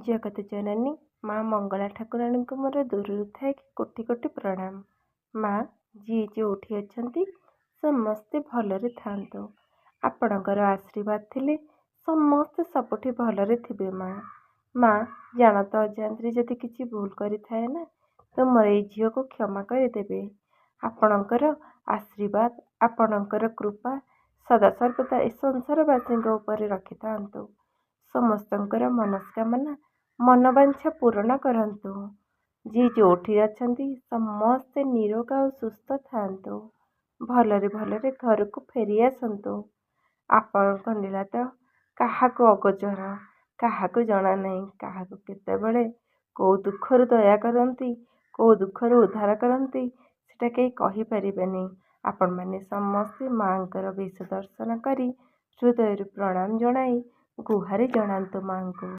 ଜଗତ ଜନନୀ ମା ମଙ୍ଗଳା ଠାକୁରାଣୀଙ୍କୁ ମୋର ଦୂରରୁ ଥାଏ କୋଟି କୋଟି ପ୍ରଣାମ। ମା ଯିଏ ଯେଉଁଠି ଅଛନ୍ତି ସମସ୍ତେ ଭଲରେ ଥାଆନ୍ତୁ। ଆପଣଙ୍କର ଆଶୀର୍ବାଦ ଥିଲେ ସମସ୍ତେ ସବୁଠି ଭଲରେ ଥିବେ। ମା ଜାଣତ ଅଜାଣତରେ ଯଦି କିଛି ଭୁଲ କରିଥାଏ ନା ତ ମୋର ଏଇ ଝିଅକୁ କ୍ଷମା କରିଦେବେ। ଆପଣଙ୍କର ଆଶୀର୍ବାଦ ଆପଣଙ୍କର କୃପା ସଦାସର୍ବଦା ଏ ସଂସାରବାସୀଙ୍କ ଉପରେ ରଖିଥାନ୍ତୁ। ସମସ୍ତଙ୍କର ମନସ୍କାମନା ମନବାଞ୍ଛା ପୂରଣ କରନ୍ତୁ। ଯିଏ ଯେଉଁଠି ଅଛନ୍ତି ସମସ୍ତେ ନିରୋଗ ଆଉ ସୁସ୍ଥ ଥାଆନ୍ତୁ। ଭଲରେ ଭଲରେ ଘରକୁ ଫେରି ଆସନ୍ତୁ। ଆପଣଙ୍କ ଲୀଳା ତ କାହାକୁ ଅଗୋଚର, କାହାକୁ ଜଣା ନାହିଁ। କାହାକୁ କେତେବେଳେ କୋଉ ଦୁଃଖରୁ ଦୟା କରନ୍ତି, କୋଉ ଦୁଃଖରୁ ଉଦ୍ଧାର କରନ୍ତି ସେଟା କେହି କହିପାରିବେନି। ଆପଣମାନେ ସମସ୍ତେ ମାଙ୍କର ବେଶ ଦର୍ଶନ କରି ହୃଦୟରୁ ପ୍ରଣାମ ଜଣାଇ ଗୁହାରି ଜଣାନ୍ତୁ ମାଙ୍କୁ।